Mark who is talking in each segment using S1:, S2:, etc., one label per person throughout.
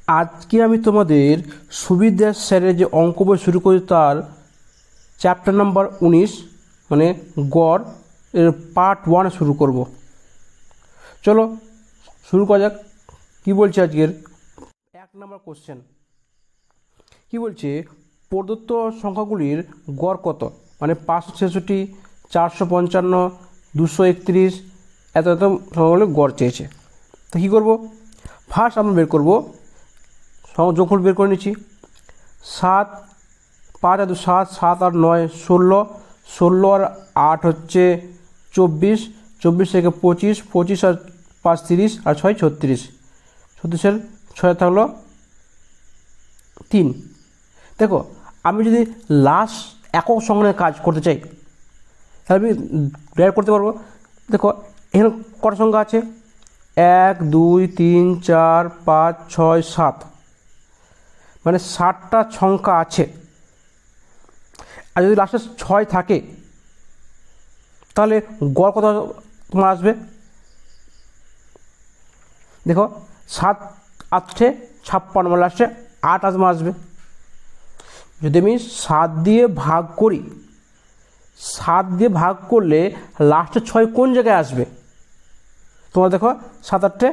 S1: আজকে আমি তোমাদের সুবিদ্যার স্যারের যে অঙ্ক বই শুরু করি তার চ্যাপ্টার নাম্বার 19 মানে গড় এর পার্ট 1 শুরু করব। চলো শুরু করা যাক। কী বলছে আজকের 1 নম্বর কোশ্চেন, কী বলছে প্রদত্ত সংখ্যাগুলির গড় কত, মানে 566, 455, 231 এত এত সংখ্যাগুলির গড় চেয়েছে। তো কী করব, ফার্স্ট আমরা বের করব যোগফল বের করে নিচ্ছি। 7 5 আর 2 7, 7 আর 9 16, 16 আর 8 হচ্ছে 24, 24 থেকে 25, 25 আর 5 30 আর 6 36, 36 6 থাকলো 3। দেখো আমি যদি লাস্ট একক সংখ্যার কাজ করতে চাই তাহলে আমি বের করতে পারবো। দেখো এখানে কটা সংখ্যা আছে, 1 2 3 4 5 6 7, মানে 7টা সংখ্যা আছে। আর যদি লাস্টে 6 থাকে তাহলে গড় কত তোমার আসবে। দেখো 7 8 56, মানে লাস্টে 8 আসবে। যদি আমি 7 দিয়ে ভাগ করি, 7 দিয়ে ভাগ করলে লাস্টে 6 কোন জায়গায় আসবে তোমরা দেখো, 7 8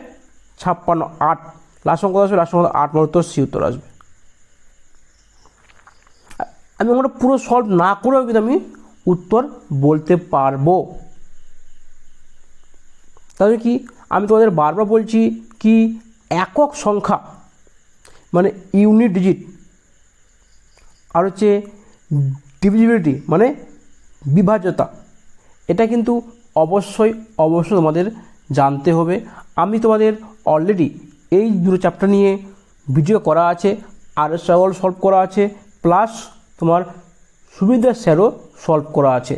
S1: 56 8, লাস্ট সংখ্যা আসবে, লাস্ট সংখ্যা 8, মানে উত্তর সি উত্তর আসবে। আমি আমরা পুরো সলভ না করেও কিন্তু আমি উত্তর বলতে পারবো। তাহলে কি আমি তোমাদের বারবার বলছি কি একক সংখ্যা মানে ইউনিট ডিজিট আর হচ্ছে ডিভিজিবিলিটি মানে বিভাজ্যতা, এটা কিন্তু অবশ্যই তোমাদের জানতে হবে। আমি তোমাদের অলরেডি এই দুটো চ্যাপ্টার নিয়ে ভিডিও করা আছে, আর সওয়াল সলভ করা আছে, প্লাস তোমার সুবিধার স্যারও সলভ করা আছে।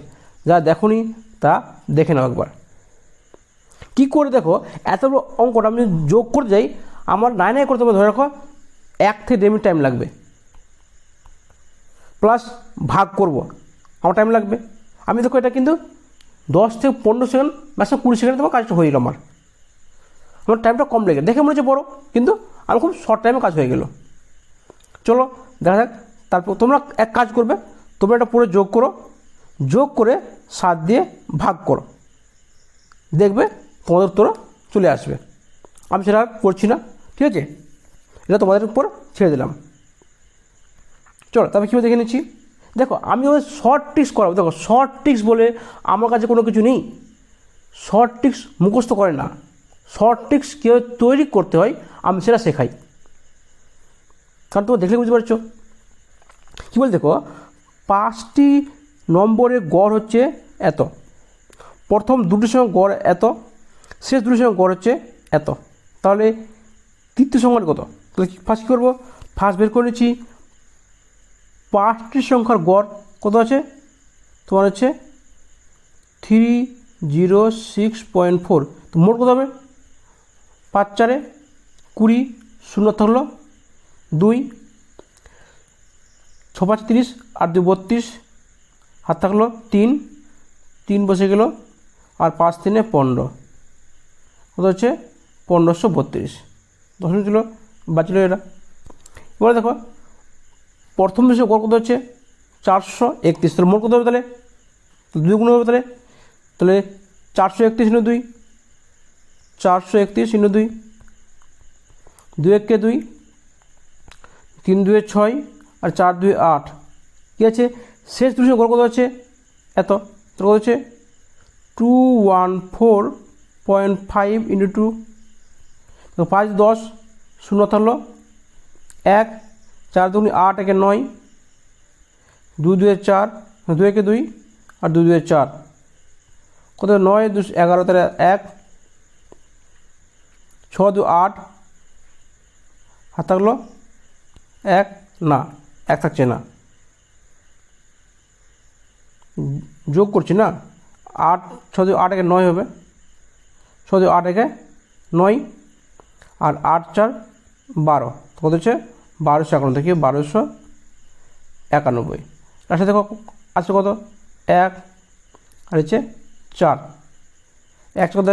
S1: যা দেখোনি তা দেখে নাও একবার। কী করে দেখো এত বড় অঙ্কটা আমি যোগ করতে যাই আমার নাই করতে হবে, ধরে রাখো 1 থেকে 1.5 মিনিট টাইম লাগবে, প্লাস ভাগ করব আমার টাইম লাগবে। আমি দেখো এটা কিন্তু 10 থেকে 15 সেকেন্ড, ম্যাক্সিমাম 20 সেকেন্ডে তোমার কাজটা হয়ে গেল। আমার টাইমটা কম লেগে দেখে মনে হচ্ছে বড়ো, কিন্তু আমার খুব শর্ট টাইমে কাজ হয়ে গেল। চলো দেখা যাক। তারপর তোমরা এক কাজ করবে, তোমরা এটা পুরো যোগ করো, যোগ করে 7 দিয়ে ভাগ করো, দেখবে তোমাদের উত্তর চলে আসবে। আমি সেটা করছি না, ঠিক আছে, এটা তোমাদের উপর ছেড়ে দিলাম। চলো তবে কীভাবে দেখে নিচ্ছি। দেখো আমি ওই শর্ট ট্রিক্স করাবো। দেখো শর্ট ট্রিক্স বলে আমার কাছে কোনো কিছু নেই, শর্ট ট্রিক্স মুখস্থ করে না, শর্ট ট্রিক্স কীভাবে তৈরি করতে হয় আমি সেটা শেখাই। কারণ তোমরা দেখলে বুঝতে পারছো কী বল। দেখো 5টি নম্বরের গড় হচ্ছে এত, প্রথম 2টির সঙ্গে গড় এত, শেষ 2টির সঙ্গে গড় হচ্ছে এত, তাহলে তৃতীয় সংখ্যার কত। তাহলে ফার্স্ট কী করবো, ফার্স্ট বের করে নিচ্ছি 5টি সংখ্যার গড় কত আছে তোমার হচ্ছে 306.4। তো মোট কত হবে, 5 4 20, 0 থাকলো 2, 6 5 30 আর 2 32, হাত থাকলো 3, 3 বসে গেল, আর 5 3 15, কত হচ্ছে 1532। 10 ছিল বাঁচল এটা। এবারে দেখো প্রথম বিষয় গড় কত হচ্ছে 431, তাহলে মোট কত হবে, তাহলে 2 গুণ হবে, তাহলে 431 × 2, 431 × 2, 2 1 কে 2, 3 2 6 আর 4 2 8, কী আছে শেষ 2 গড় কত হচ্ছে এত, কত হচ্ছে 214.5 × 2, 5 10, 0 থাকলো 1, 4 2 8 1 9, 2 2 4, 2 1 2 আর 2 2 4, কত 9 2 11, তাহলে 1, 6 2 8, হাত থাকলো 1, না 1 থাকছে না, যোগ করছি না, 8 6 2 8 1 9 হবে, 6 2 8 1 9 আর 8 4 12, কত হচ্ছে 1251, থেকে 1291। লাস্টে দেখো আছে কত 1 আর হচ্ছে 4, 1 কত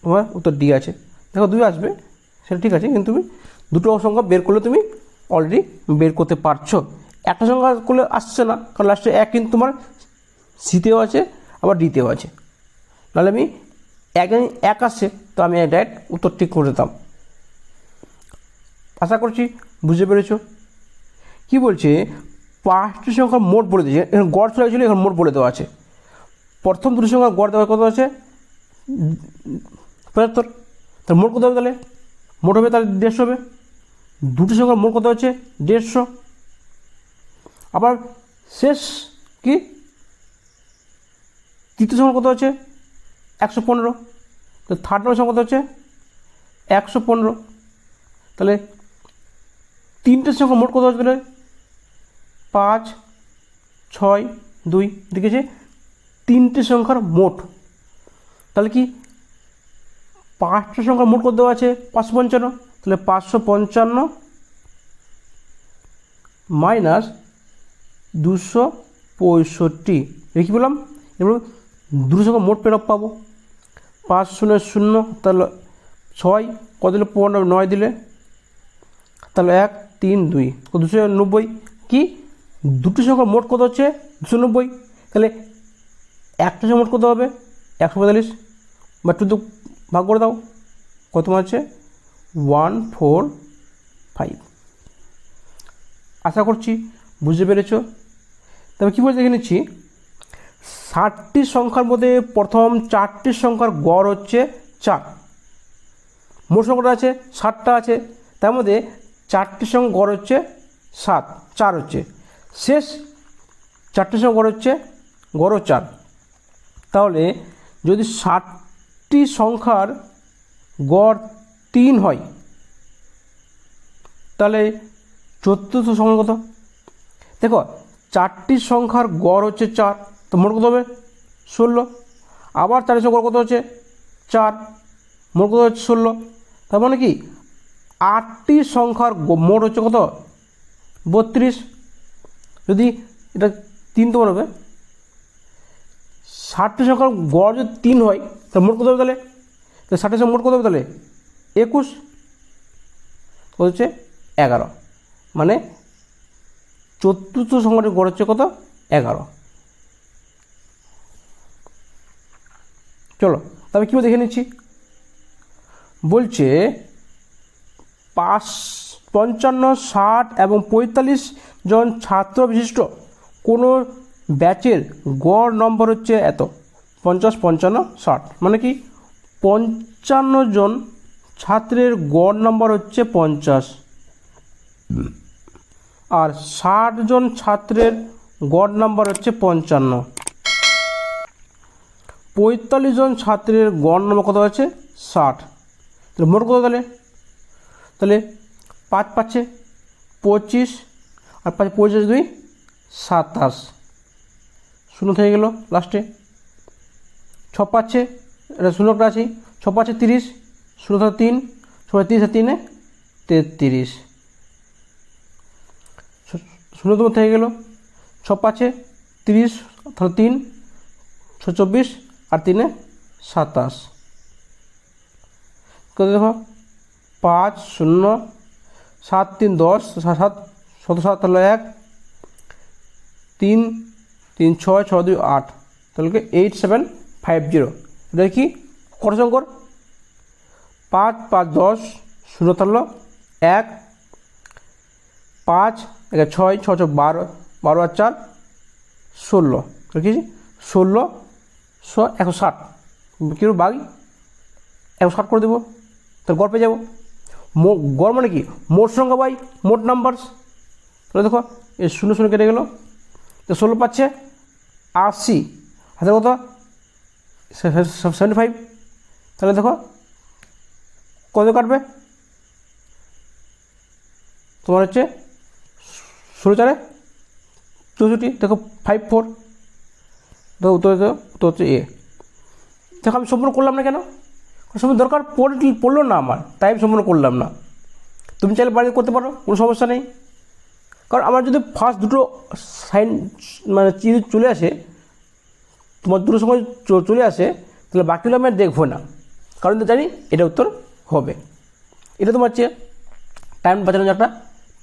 S1: তোমার উত্তর ডি আছে। দেখো 2 আসবে সেটা ঠিক আছে, কিন্তু তুমি দুটো সংখ্যা বের করলে তুমি অলরেডি বের করতে পারছো। একটা সংখ্যা করলে আসছে না, কারণ লাস্টে এক কিন্তু তোমার সিতেও আছে আবার ডিতেও আছে। নাহলে আমি এক আসছে তো আমি ডাইরেক্ট উত্তর ঠিক করে দিতাম। আশা করছি বুঝতে পেরেছো। কি বলছে, 5টি সংখ্যার মোট বলে দিয়েছে, এখন গড় চলে গেছিলো, এখন মোট বলে দেওয়া আছে। প্রথম দুটি সংখ্যা গড় দেওয়া কত আছে 75, তাহলে মোট কত হবে, তাহলে মোট হবে তাহলে 150 হবে। দুটি সংখ্যার মোট কত হচ্ছে 150। আবার শেষ কি তৃতীয় সংখ্যা কত হচ্ছে 115, তো থার্ড নম্বর সংখ্যা কত হচ্ছে 115। তাহলে তিনটে সংখ্যা মোট কত হচ্ছে, তাহলে 5, 6, 2 দেখেছে তিনটে সংখ্যার মোট। তাহলে কি 5টা সংখ্যার মোট কত দেওয়া আছে 555, তাহলে 555 মাইনাস 265 কী বললাম। এবার দুটো সংখ্যা মোট পেরপ পাবো 5 0 0, তাহলে 6 কত দিলে 9 দিলে, তাহলে 1 3 2 290। কি দুটো সংখ্যার মোট কত হচ্ছে 290, তাহলে একটা সংখ্যা মোট কত হবে 145, বা 2 ভাগ করে দাও, কত আছে 145। আশা করছি বুঝতে পেরেছো। তবে কী বলতে দেখে নিচ্ছি, 60টি সংখ্যার মধ্যে প্রথম 4টি সংখ্যার গড় হচ্ছে 4। মোট সংখ্যাটা আছে 60টা আছে, তার মধ্যে 4টি সংখ্যা গড় হচ্ছে 7, 4 হচ্ছে। শেষ 4টি সংখ্যা গড় হচ্ছে গড় 4। তাহলে যদি 60টি সংখ্যার গড় 3 হয়, তাহলে চতুর্থ সংখ্যা কত? দেখো 4টি সংখ্যার গড় হচ্ছে 4, তো মোট কত হবে 16। আবার 4টি সংখ্যার কত হচ্ছে 4, মোট কত হচ্ছে 16। তার মানে কি 8টি সংখ্যার মোট হচ্ছে কত 32। যদি এটা 3 তোমার হবে, 60টি সংখ্যার গড় যদি 3 হয় তাহলে মোট কত হবে, তাহলে 60টি সংখ্যা মোট কত হবে, তাহলে 21 কত হচ্ছে 11। মানে চতুর্থ সংখ্যাটি গড় হচ্ছে কত 11। চলো তবে কী দেখে নিচ্ছি। বলছে 55, 60 এবং 45 জন ছাত্র বিশিষ্ট কোনো ব্যাচের গড় নম্বর হচ্ছে এত, 50, 55, 60। মানে কি 55 জন ছাত্রের গড় নম্বর হচ্ছে 50, আর 60 জন ছাত্রের গড় নম্বর হচ্ছে 55। 45 জন ছাত্রের গড় নম্বর কত আছে 60। তাহলে মোট কত, তাহলে 5 পাচ্ছে 25, আর 5 25 2 27, শূন্য থেকে গেল লাস্টে। 6 পাচ্ছে, এটা শূন্যটা আছে, 6 পাচ্ছে 30, শূন্য থেকে 3, 30 আর 3 33, শূন্য তোমার থেকে গেল। 6 পাচ্ছে 30, তাহলে 3, 24 আর 3 27, কত দেখো 5 0 7 3 10 7 7, তাহলে 1 3 3 6 6 2 8, তাহলে 8750। এটা কি কত সংখ্যক 5 5 10 শূন্য, তাহলে 1 5 6 6 6 12 12 আর 4 16, তাহলে কি 16 160 কিরো বাঘ 160 করে দেবো, তাহলে গড় পেয়ে যাবো। গড় মানে কি মোট সংখ্যা বাই মোট নাম্বার। তাহলে দেখো এই 0 0 কেটে গেল, তো 16 পাচ্ছে 80, হাতে কত 75। তাহলে দেখো কত কাটবে তোমার হচ্ছে 16 4 64, দেখো 54। দেখো উত্তর হচ্ছে এ। দেখো আমি সম্পূর্ণ করলাম না কেন, সম্পূর্ণ দরকার পড়লো না আমার, তাই আমি সম্পূর্ণ করলাম না। তুমি চাইলে বাড়িতে করতে পারো, কোনো সমস্যা নেই। কারণ আমার যদি ফার্স্ট দুটো সাইন মানে চিজ চলে আসে, তোমার দুটো সময় চলে আসে, তাহলে বাকিগুলো আমি আর দেখবো না, কারণ তো জানি এটা উত্তর হবে। এটা তোমার হচ্ছে টাইম বাঁচানোর একটা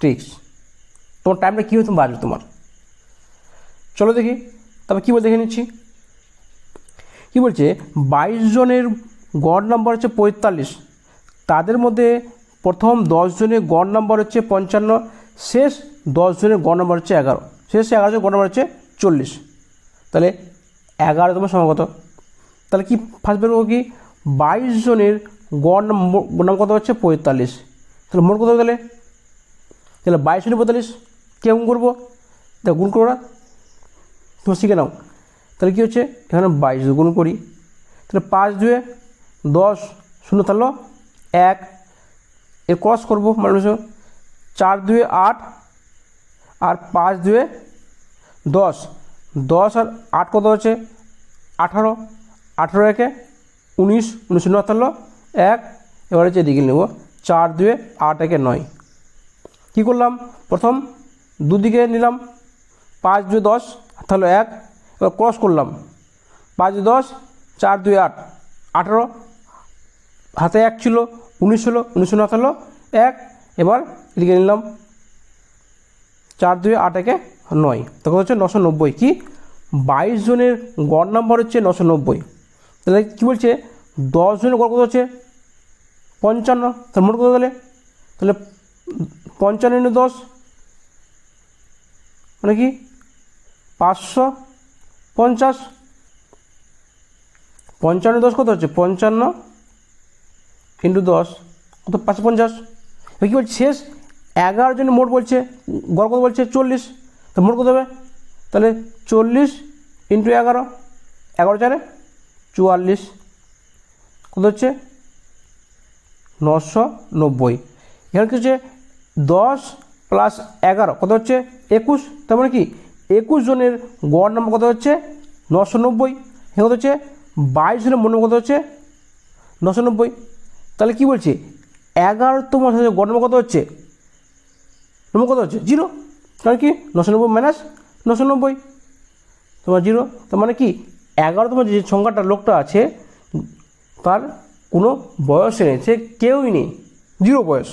S1: ট্রিক্স। তোমার টাইমটা কীভাবে তুমি বাঁচবে তোমার। চলো দেখি তবে কী বলে দেখে নিচ্ছি। কী বলছে 22 জনের গড় নাম্বার হচ্ছে 45, তাদের মধ্যে প্রথম 10 জনের গড় নাম্বার হচ্ছে 55, শেষ 10 জনের গড় নাম্বার হচ্ছে 11, শেষ 11 জনের গড় নাম্বার হচ্ছে 40। তাহলে 11 তোমার সময় কত? তাহলে কি ফার্স্ট বের করবো কি 22 জনের গড় নাম কত হচ্ছে 45, তাহলে মোট কত তাহলে 22 জনের 45 কেমন করবো? তা গুণ করো না, তুমি শিখে নাও। তাহলে কী হচ্ছে এখানে 22 গুণ করি, তাহলে 5 2 10 শূন্য থাকলো 1, এর ক্রস করবো মানে 4 2 8 আর 5 2 10, 10 আর 8 কত হচ্ছে 18, 18 একে 19, 19 শূন্য থাকলো 1, এবার হচ্ছে এদিকে নেব 4 2 8 একে 9। কী করলাম প্রথম দুদিকে নিলাম 5 2 10 তাহলে 1, এবার ক্রস করলাম 5 2 10 4 2 8 18, হাতে 1 ছিল 19 হলো 19 শূন্য থাকলো 1, এবার এদিকে নিলাম 4 2 8 একে 9, তখন হচ্ছে 990। কি 22 জনের গড় নাম্বার হচ্ছে 990, তাহলে কী বলছে 10 জনের গড় কত হচ্ছে 55, তাহলে মোট কত তাহলে 55 × 10 মানে কি 550, 55 × 10 কত হচ্ছে 55 × 10 কত 550। এবার কী বলছে শেষ 11 জনের মোট বলছে গড় কত বলছে 40, তো মোট কত হবে তাহলে 40 × 11, 11 4 44 কত হচ্ছে 990। এখানে কী হচ্ছে 10 + 11 কত হচ্ছে 21, তার মানে কি 21 জনের গড় নাম্বার কত হচ্ছে 990, এখানে কত হচ্ছে 22 জনের মোট কত হচ্ছে 990। তাহলে কী বলছে 11তম গড় নাম্বার কত হচ্ছে 0, কারণ কি 990 - 990 তোমার 0, তার মানে কি 11তম যে সংখ্যাটা লোকটা আছে তার কোনো বয়স নেই, সে কেউই নেই, 0 বয়স,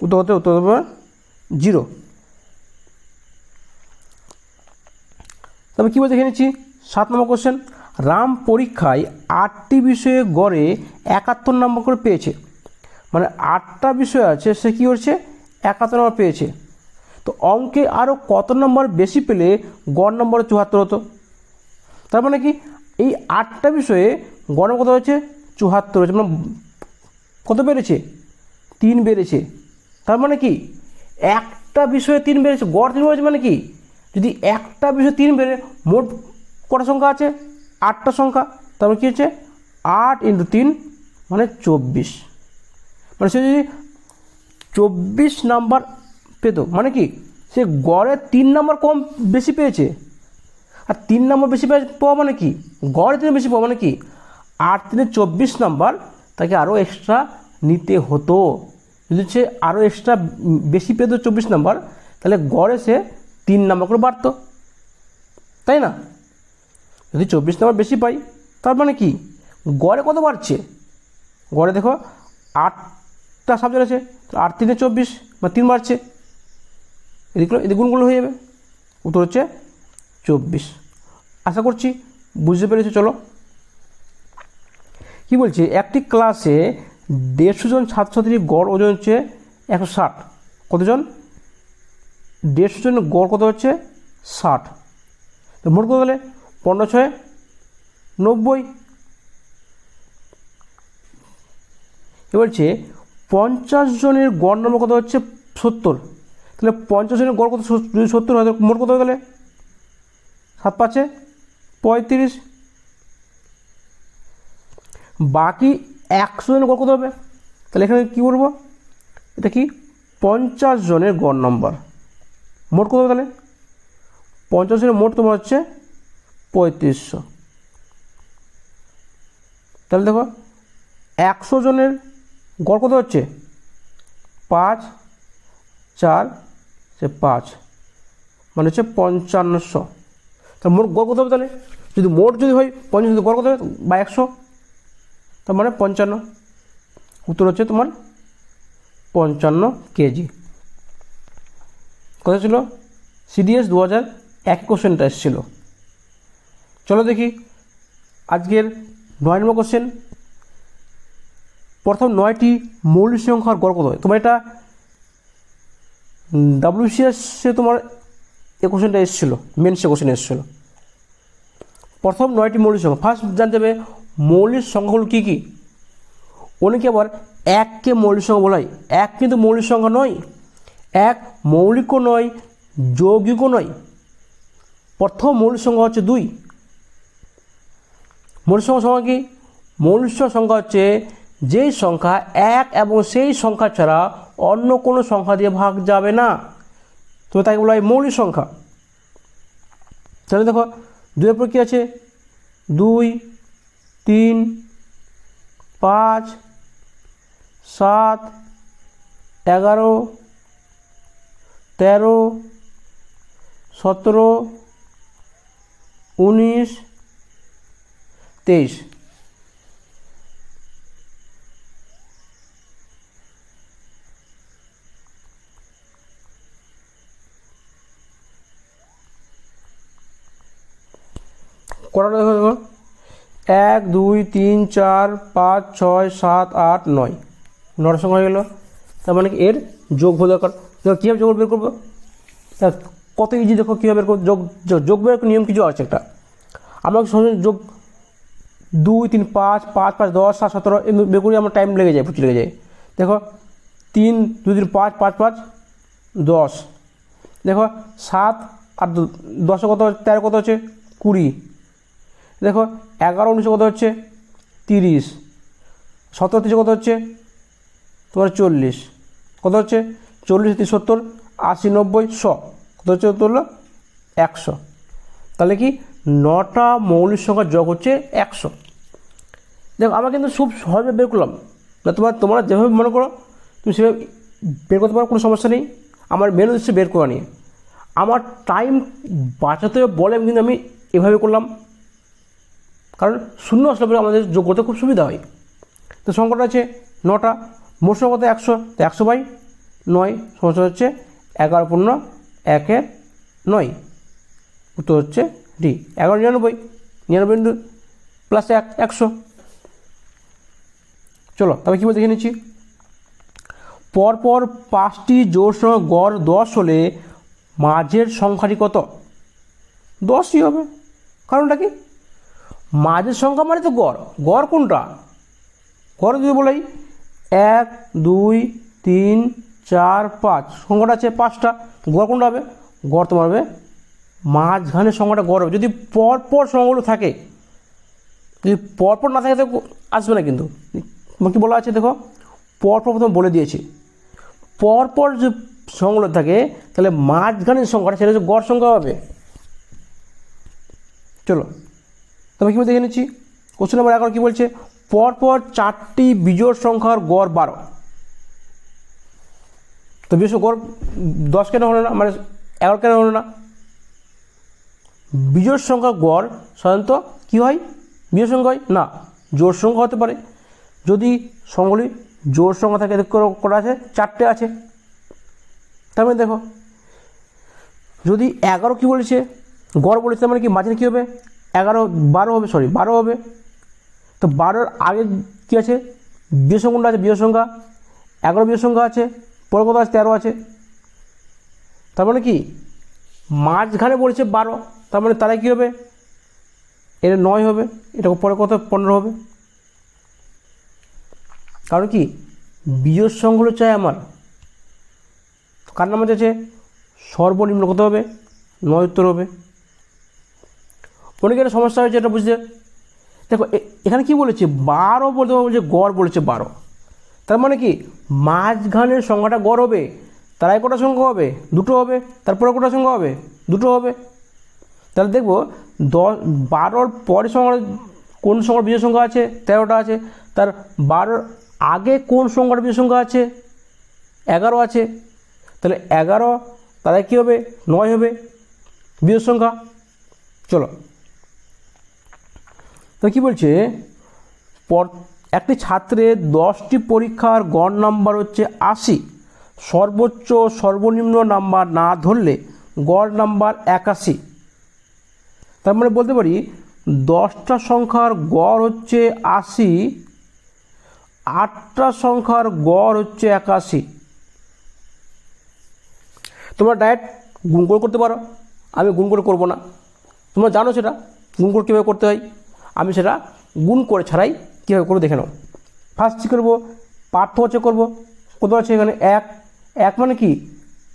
S1: উত্তর হবে 0। তবে কী বলতে দেখে নিচ্ছি 7 নম্বর কোশ্চেন। রাম পরীক্ষায় 8টি বিষয়ে গড়ে 71 নম্বর করে পেয়েছে, মানে 8টা বিষয় আছে সে কী করছে 71 নম্বর পেয়েছে, তো অঙ্কে আরও কত নম্বর বেশি পেলে গড় নম্বর 74 হতো। তার মানে কি এই 8টা বিষয়ে গড় নম্বর কত হয়েছে 74 হয়েছে, মানে কত বেড়েছে 3 বেড়েছে। তার মানে কি একটা বিষয়ে 3 বেড়েছে, গড় 3 বেড়েছে, মানে কি যদি একটা বিষয়ে 3 বেড়ে মোট কটা সংখ্যা আছে 8টা সংখ্যা, তারপর কী হচ্ছে 8 × 3 মানে 24, মানে সে যদি 24 নাম্বার পেত, মানে কি সে গড়ে 3 নাম্বার কম বেশি পেয়েছে, আর 3 নাম্বার বেশি পাওয়া মানে কি গড়ে 3 বেশি পাওয়া মানে কি 8 × 3 = 24 নাম্বার, তাকে আরও এক্সট্রা নিতে হতো। যদি সে আরও এক্সট্রা বেশি পেত 24 নাম্বার, তাহলে গড়ে সে 3 নাম্বার করে বাড়তো, তাই না। যদি 24 নাম্বার বেশি পাই তার মানে কি গড়ে কত বাড়ছে, গড়ে দেখো 8টা সাবজেক্ট আছে, 8 × 3 = 24, মানে 3 বাড়ছে, এদিকে গুণগুলো হয়ে যাবে, উত্তর হচ্ছে 24। আশা করছি বুঝতে পেরেছো। চলো কি বলছে একটি ক্লাসে 150 জন ছাত্রছাত্রীর গড় ওজন হচ্ছে 160, কতজন 150 জনের গড় কত হচ্ছে 60, তো মোট কত হলে 15 × 6 = 90। এ বলছে 50 জনের গড় নম্বর কত হচ্ছে 70, তাহলে 50 জনের গড় কত যদি 70 হয় মোট কত হয়ে গেলে 7 × 5 = 35, বাকি 100 জনের গড় কত হবে, তাহলে এখানে কী করবো এটা কি 50 জনের গড় নম্বর মোট কত হবে, তাহলে 50 জনের মোট তোমার হচ্ছে 3500, তাহলে দেখো 100 জনের গড় কত হচ্ছে 5 4 5, মানে হচ্ছে 5500, তাহলে মোট গড় কত হবে, তাহলে যদি মোট যদি হয় 50 গড় কত হবে বা 100, তার মানে 55, উত্তর হচ্ছে তোমার 55 কেজি। কথা ছিল সিডিএস 2001 কোশ্চেনটা এসেছিল। চলো দেখি আজকের 9 নম্বর কোশ্চেন। প্রথম 9টি মৌলিক সংখ্যার গড় কত হয়? তোমার এটা WCS তোমার এই কোশ্চেনটা এসেছিলো, মেন্সে কোশ্চেন এসেছিলো। প্রথম 9টি মৌলিক সংখ্যা, ফার্স্ট জানতে হবে মৌলিক সংখ্যাগুলো কী কী। অনেকে আবার এককে মৌলিক সংখ্যা বলা হয়, এক কিন্তু মৌলিক সংখ্যা নয়, এক মৌলিকও নয়, যৌগিকও নয়। প্রথম মৌলিক সংখ্যা হচ্ছে 2। মৌলিক সংখ্যা কি? মৌলিক সংখ্যা হচ্ছে যেই সংখ্যা এক এবং সেই সংখ্যা ছাড়া অন্য কোনো সংখ্যা দিয়ে ভাগ যাবে না, তো তাকে বলা হয় মৌলিক সংখ্যা। তাহলে দেখো 2 পর কী আছে? 2, 3, 5, 7, 11, 13, 17, 19, 23। কটা দেখো দেখো 1, 2, 3, 4, 5, 6, 7, 8, 9, 9টার সংখ্যা হয়ে গেল। তার মানে কি এর যোগ দরকার। দেখো কীভাবে যোগ বের করবো, কত ইজি। দেখো কীভাবে বের করবো, যোগ বের নিয়ম কিছু আছে একটা। আমরা সঙ্গে যোগ 2, 3, 5, 5, 5, 10, 7, 17 বের করি, আমার টাইম লেগে যায়, প্রচুর লেগে যায়। দেখো 3, 2, 3, 5, 5, 5, 10। দেখো 7 আর 10 কত, 13 কত হচ্ছে 20। দেখো 11, 19 কত হচ্ছে 30, 17, 30 কত হচ্ছে তোমার 40, কত হচ্ছে 40, 30, 70, 80, 90, 100, কত হচ্ছে কত হলো 100। তাহলে কি 9টা মৌলিক সংখ্যার যোগ হচ্ছে 100। দেখো আমরা কিন্তু খুব সহজে বের করলাম না, তোমরা যেভাবে মনে করো তুমি সেভাবে বের করতে পারো, কোনো সমস্যা নেই। আমার মেন উদ্দেশ্য বের করা নিয়ে, আমার টাইম বাঁচাতে বলে কিন্তু আমি এভাবে করলাম, কারণ শূন্য আসলে পরে আমাদের যোগ করতে খুব সুবিধা হয়। তো সংখ্যাটা আছে 9টা, মোট সংখ্যা কত 100, তো 100/9 সমস্যা হচ্ছে 11 পূর্ণ 1 9, উত্তর হচ্ছে ডি 11 99, 99 প্লাস 1 100। চলো তবে কী বলে দেখে নিচ্ছি। পরপর 5টি জোড় সংখ্যা গড় 10 হলে মাঝের সংখ্যাটি কত? 10ই হবে। কারণটা কি? মাঝের সংখ্যা মানে তো গড়। গড় কোনটা? গড় যদি বলাই 1, 2, 3, 4, 5, সংখ্যাটা আছে 5টা, গড় কোনটা হবে? গড় তোমার হবে মাঝখানের সংখ্যাটা গড় হবে। যদি পরপর সংখ্যাগুলো থাকে, যদি পরপর না থাকে তো আসবে না। কিন্তু কি বলা আছে দেখো, পরপর প্রথম বলে দিয়েছি, পরপর যে সংখ্যাগুলো থাকে তাহলে মাঝখানের সংখ্যাটা সেটা হচ্ছে গড় সংখ্যা হবে। চলো তবে কী দেখে নিচ্ছি। কোশ্চেন নাম্বার 11 কী বলছে? পরপর 4টি বিজোড় সংখ্যার গড় 12। তো বিজোড় গড় 10 কেন হলো না, মানে 11 কেন হলো না? বিজোড় সংখ্যার গড় সাধারণত কী হয়? বিজোড় সংখ্যা হয় না, জোড় সংখ্যা হতে পারে। যদি সংখ্যাগুলি জোড় সংখ্যা থাকে, কটা আছে? 4টে আছে। তার মানে দেখো যদি 11 কী বলেছে গড় বলেছে, মানে কি মাঝখানে কী হবে? 12 হবে, 12 হবে। তো 12-র আগে কী আছে? বিজোড় সংখ্যাটা আছে, বিজোড় সংখ্যা 11 বিজোড় সংখ্যা আছে, পরে কত আছে? 13 আছে। তার মানে কি মাঝখানে বলেছে 12, তার মানে তারা কী হবে? এটা 9 হবে, এটা পরে কত? 15 হবে। কারণ কি বিজোড় সংখ্যাগুলো চাই আমার, কার নাম আছে? সর্বনিম্ন কত হবে? 9 উত্তর হবে। অনেকের একটা সমস্যা হয়েছে এটা বুঝতে। দেখো এখানে কি বলেছে? 12 বলতে বলছে গড় বলেছে 12, তার মানে কি মাঝখানের সংখ্যাটা গড় হবে। তারাই কটা সংখ্যা হবে? 2টো হবে। তারপরে কটা সংখ্যা হবে? 2টো হবে। তাহলে দেখবো 12-র পরে সংখ্যা কোন সংখ্যার বিজোড় সংখ্যা আছে? 13টা আছে। তার 12-র আগে কোন সংখ্যার বিজোড় সংখ্যা আছে? 11 আছে। তাহলে 11 তারাই কী হবে? 9 হবে বিজোড় সংখ্যা। চলো তো কী বলছে? একটি ছাত্রের 10টি পরীক্ষার গড় নাম্বার হচ্ছে 80, সর্বোচ্চ সর্বনিম্ন নাম্বার না ধরলে গড় নাম্বার 81। তার মানে বলতে পারি 10টা সংখ্যার গড় হচ্ছে 80, 8টা সংখ্যার গড় হচ্ছে 81। তোমরা ডাইরেক্ট গুণ করে করতে পারো, আমি গুণ করে করব না, তোমরা জানো সেটা গুণ করে কীভাবে করতে হয়, আমি সেটা গুণ করে ছাড়াই কীভাবে করে দেখে নাও। ফার্স্ট কী করবো, পার্থক্য হচ্ছে করবো, কত আছে এখানে 1, 1 মানে কি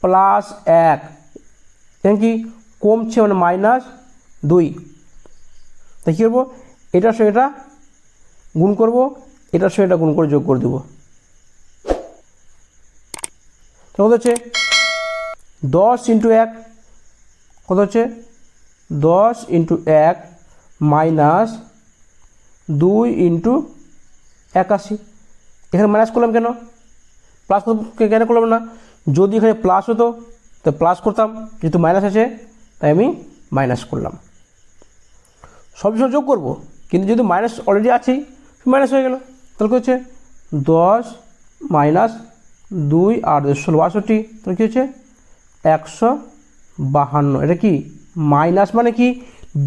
S1: +1, এখানে কি কমছে মানে -2। তাই কী করবো, এটার সঙ্গে এটা গুণ করবো, এটার সঙ্গে এটা গুণ করে যোগ করে দেবো। তো কত হচ্ছে 10 × 1, কত হচ্ছে 10 × 1 - 2 × 81। এখানে মাইনাস করলাম কেন, প্লাস কেন করলাম না? যদি এখানে প্লাস হতো তো প্লাস করতাম, যেহেতু মাইনাস আছে তাই আমি মাইনাস করলাম। সব সময় যোগ করবো, কিন্তু যদি মাইনাস অলরেডি আছেই মাইনাস হয়ে গেল, তাহলে কী হচ্ছে 10 - 2 আর 16 তাহলে কী হচ্ছে 152। এটা কি মাইনাস মানে কি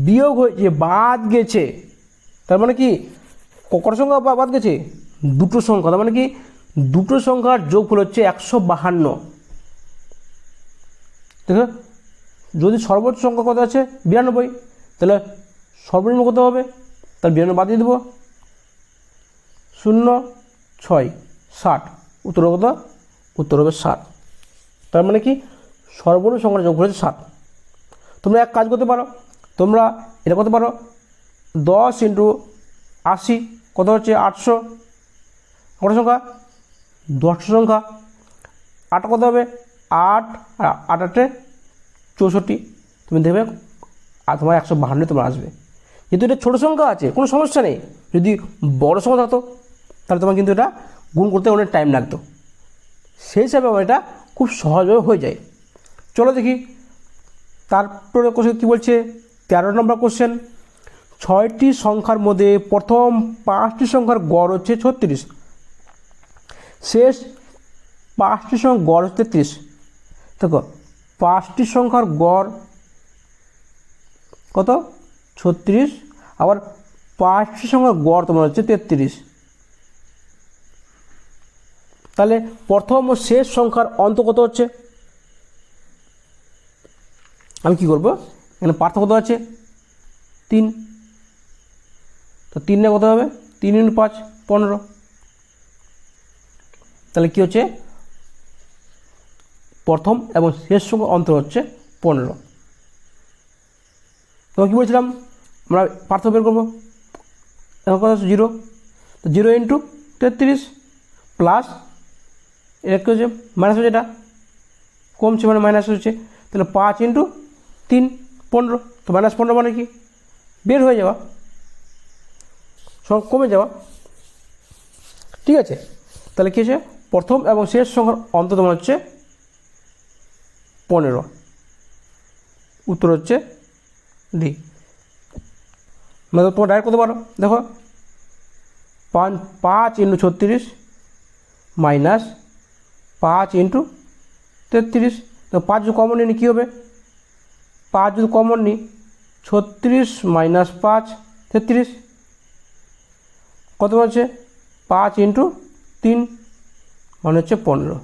S1: বিয়োগ হয়েছে, বাদ গেছে। তার মানে কি কত সংখ্যা বাদ গেছে, দুটো সংখ্যা। তার মানে কি দুটো সংখ্যার যোগফল হচ্ছে 152। দেখো যদি সর্বোচ্চ সংখ্যা কত আছে 92, তাহলে সর্বনিম্ন কত হবে, তার 92 বাদ দিয়ে দেবো, 0, 6, 60। উত্তর কত, উত্তর হবে 60। তার মানে কি সর্বনিম্ন সংখ্যার যোগফল হচ্ছে 7। তোমরা এক কাজ করতে পারো, তোমরা এটা করতে পারো 10 × 80 কত হচ্ছে 800। কত সংখ্যা 10টা সংখ্যা, 8 কত হবে 8 আর 8 8 64। তুমি দেখবে আর তোমার 152 তোমার আসবে। যেহেতু এটা ছোটো সংখ্যা আছে কোনো সমস্যা নেই, যদি বড় সংখ্যা থাকতো তাহলে তোমার কিন্তু এটা গুণ করতে অনেক টাইম লাগতো। সেই হিসাবে আমার এটা খুব সহজভাবে হয়ে যায়। চলো দেখি তারপরে কোশ্চেন কী বলছে, 13 নম্বর কোশ্চেন। 6টি সংখ্যার মধ্যে প্রথম 5টি সংখ্যার গড় হচ্ছে 36, শেষ 5টি সংখ্যার গড় হচ্ছে 33। দেখো 5টি সংখ্যার গড় কত 36, আবার 5টি সংখ্যার গড় তোমার হচ্ছে 33। তাহলে প্রথম ও শেষ সংখ্যার অন্ত কত হচ্ছে, আমি কি করব, এখানে পার্থক্য কত আছে 3, তো 3 কত হবে 3 × 5 15। তাহলে কি হচ্ছে প্রথম এবং শেষ সংখ্যার অন্তর হচ্ছে 15। তো কী বলছিলাম আমরা পার্থক্য বের করবো, এখন কত হচ্ছে 0, তো 0 × 33 প্লাস এটা কী হচ্ছে মাইনাস হচ্ছে, এটা কমছে মানে মাইনাস হচ্ছে, তাহলে 5 × 3 15, তো -15 মানে কি বের হয়ে যাওয়া, সব কমে যাওয়া। ঠিক আছে, তাহলে কী হচ্ছে প্রথম এবং শেষ সংখ্যার অন্ত তোমার হচ্ছে 15। উত্তর হচ্ছে ডি। মানে তোমার ডাইরেক্ট করতে পারো, দেখো 5 × 36 মাইনাস 5 × 33, তো 5 যদি কমন নিই কী হবে, 5 যদি কমন নিই 36 - 5 33, কত হচ্ছে 5 × 3 মানে হচ্ছে 15।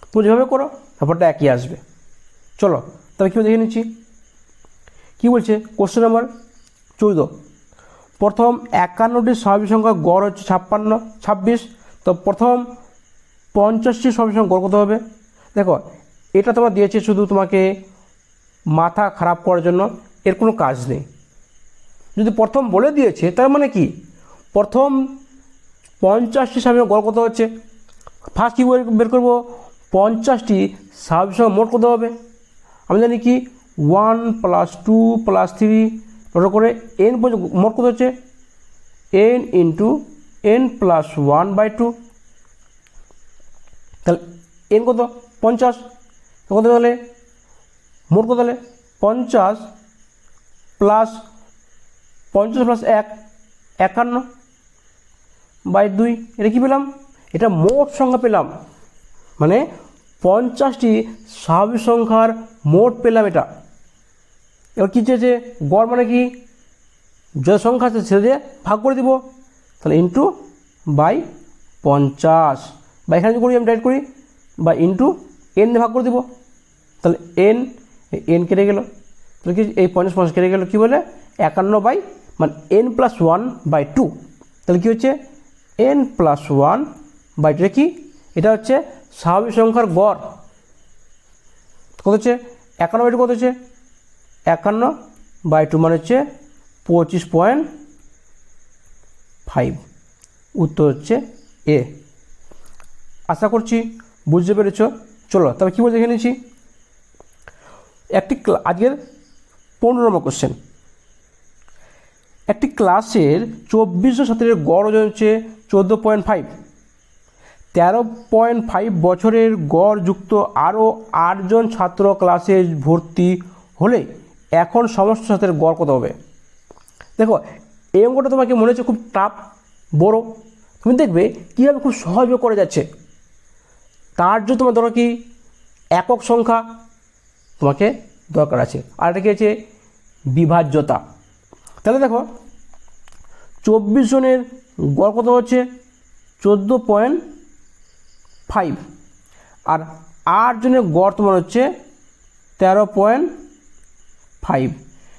S1: তুমি যেভাবে করো ব্যাপারটা একই আসবে। চলো তবে কীভাবে দেখে নিচ্ছি, কী বলছে কোশ্চেন নাম্বার 14। প্রথম 51টি স্বাভাবিক সংখ্যা গড় হচ্ছে 26, তো প্রথম 50টি স্বাভাবিক সংখ্যা গড় কত হবে। দেখো এটা তোমার দিয়েছে শুধু তোমাকে মাথা খারাপ করার জন্য, এর কোনো কাজ নেই। যদি প্রথম বলে দিয়েছে তার মানে কি প্রথম 50টি স্বাভাবিক গড় কত হচ্ছে, ফার্স্ট কী বের করবো 50টি স্বাভাবিক সংখ্যা মোট কত হবে। আমি জানি কি 1 + 2 + 3 ওটা করে n পর্যন্ত মোট কত হচ্ছে n × n + 1/2। তাহলে n কত 50, কত তাহলে মোট কত তাহলে 50 + 1 51, বাই 2। এটা কী পেলাম? এটা মোট সংখ্যা পেলাম, মানে 50টি স্বাভাবিক সংখ্যার মোট পেলাম এটা। এবার কী চেয়েছে? গড় মানে কি? যে সংখ্যা আছে সেটা দিয়ে ভাগ করে দিব, তাহলে ইন্টু বাই 50, বা এখানে যদি করি আমি ডাইরেক্ট করি বা ইন্টু এন দিয়ে ভাগ করে দিব, তাহলে এন কেটে গেল, তাহলে কি এই 50 কেটে গেল, কী বলে 51 বাই মানে n+1/2, তাহলে কী হচ্ছে n+1/2। এটা কি? এটা হচ্ছে স্বাভাবিক সংখ্যার গড়। কত হচ্ছে? 51/2 কত হচ্ছে? 51/2 মানে হচ্ছে 25.5। উত্তর হচ্ছে এ। আশা করছি বুঝতে পেরেছ। চলো তবে কী বলে দেখে নিচ্ছি। আজকের 15 নম্বর কোশ্চেন। একটি ক্লাসের 24 জন ছাত্রের গড় ওজন হচ্ছে 14.5। 13.5 বছরের গড় যুক্ত আরও 8 জন ছাত্র ক্লাসে ভর্তি হলে এখন সমস্ত ছাত্রের গড় কত হবে? দেখো এই অঙ্কটা তোমাকে মনে হচ্ছে খুব টাফ, বড়, তুমি দেখবে কীভাবে খুব সহজভাবে করে যাচ্ছে। তার জন্য তোমার দরকার কি? একক সংখ্যা তোমাকে দরকার আছে, আর এটা কি আছে? বিভাজ্যতা। তাহলে দেখো 24 জনের গড় কত হচ্ছে? 14.5, আর 8 জনের গড় তোমার হচ্ছে 13.5।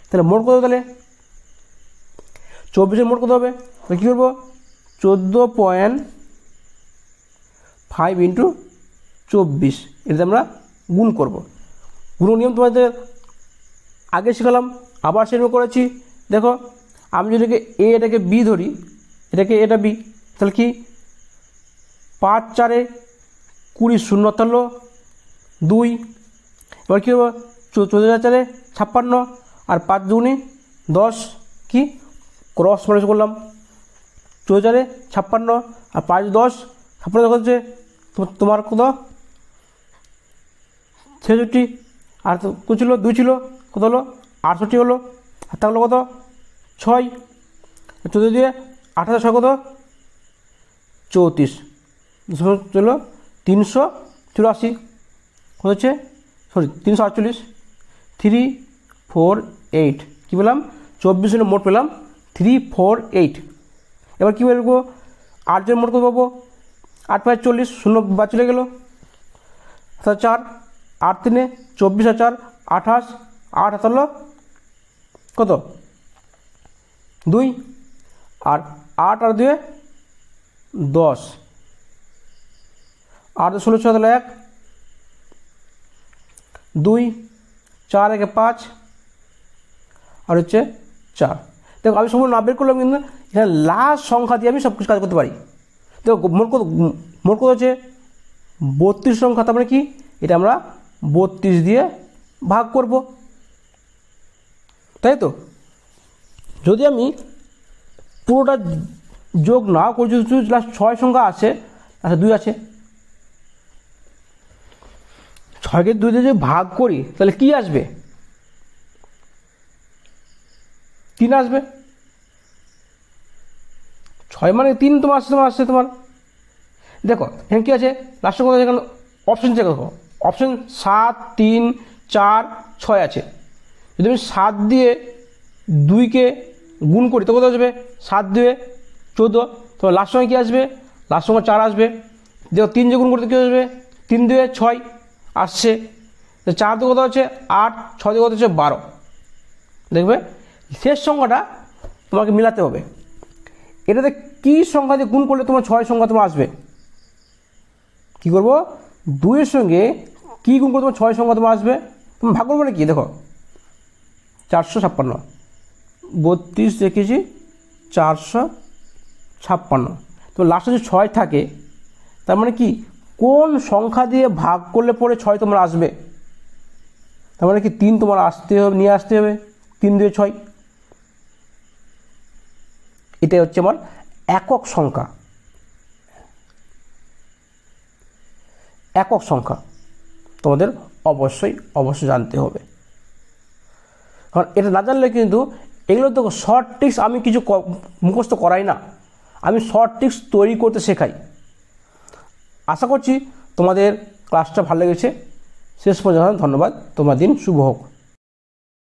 S1: তাহলে মোট কত? তাহলে 24-এর মোট কত হবে? তাহলে কী করবো? 14.5 ইন্টু 24, এটাতে আমরা গুণ করব। গুণ নিয়ম তোমাদের আগে শেখালাম, আবার সেরকম করেছি। দেখো আমি যদি এটাকে বি ধরি, এটা বি, তাহলে কি 5 4 20 শূন্য হলো 2। এবার কী হবে? 14 4 56, আর 5 2 10, কি ক্রস মাইনাস করলাম, 14 56 আর 5 10 56 হচ্ছে তোমার কত? 66। আর কত ছিল? 2 ছিল, কত হলো? 68 হলো। আর তা হলো কত? 6। 14 দিয়ে 28 6 কত? 34। চলো 384, কত হচ্ছে? 348। 3 4 8, কী পেলাম? 24 জনের মোট পেলাম 348। এবার কী বলবো? 8 জনের মোট কত পাবো? 8 5 40, শূন্য বা চলে গেল, 4 8 3 24 আর 4 28, 8 হলো কত? 2, আর 8 আর 2 10, 8 16 6 তাহলে 1 2 4 1 5, আর হচ্ছে 4। দেখো আমি সম্পূর্ণ না বের করলাম, কিন্তু এখানে লাস্ট সংখ্যা দিয়ে আমি সব কিছু কাজ করতে পারি। দেখো মোট কত হচ্ছে? 32 সংখ্যা, তার মানে কি এটা আমরা 32 দিয়ে ভাগ করব, তাই তো? যদি আমি পুরোটা যোগ না করি, যদি লাস্ট 6 সংখ্যা আছে, আচ্ছা 2 আছে, 6কে 2 দিয়ে যদি ভাগ করি তাহলে কি আসবে? 3 আসবে। 6 মানে 3 তোমার আসছে তোমার। দেখো এখানে কী আছে? লাস্টে কত আছে? এখানে অপশন চেক দেখো, অপশন 7 3 4 6 আছে। যদি আমি 7 দিয়ে 2কে গুণ করি তো কত আসবে? 7 2 14, তোমার লাস্ট সময় কী আসবে? লাস্ট সময় 4 আসবে। দেখো 3 দিয়ে গুণ করতে কী আসবে? 3 2 6 আসছে। 4 দিয়ে কত হচ্ছে? 8, 6 দিয়ে কত হচ্ছে? 12। দেখবে শেষ সংখ্যাটা তোমাকে মিলাতে হবে। এটাতে কী সংখ্যা দিয়ে গুণ করলে তোমার 6 সংখ্যা তোমার আসবে? কী করবো? 2-এর সঙ্গে কী গুণ করলে তোমার 6 সংখ্যা তোমার আসবে? তুমি ভাগ করবো না কি? দেখো 456, 32 রেখেছি 456, তো লাস্টে যদি 6 থাকে, তার মানে কি কোন সংখ্যা দিয়ে ভাগ করলে পরে 6 তোমার আসবে? তার মানে কি 3 তোমার নিয়ে আসতে হবে। 3 2 6, এটাই হচ্ছে আমার একক সংখ্যা। একক সংখ্যা তোমাদের অবশ্যই জানতে হবে, কারণ এটা না জানলে কিন্তু এগুলো তো শর্ট ট্রিক্স আমি কিছু মুখস্থ করাই না, আমি শর্ট ট্রিক্স তৈরি করতে শেখাই। আশা করছি তোমাদের ক্লাসটা ভালো লেগেছে। শেষ পর্যন্ত ধন্যবাদ। তোমার দিন শুভ হোক।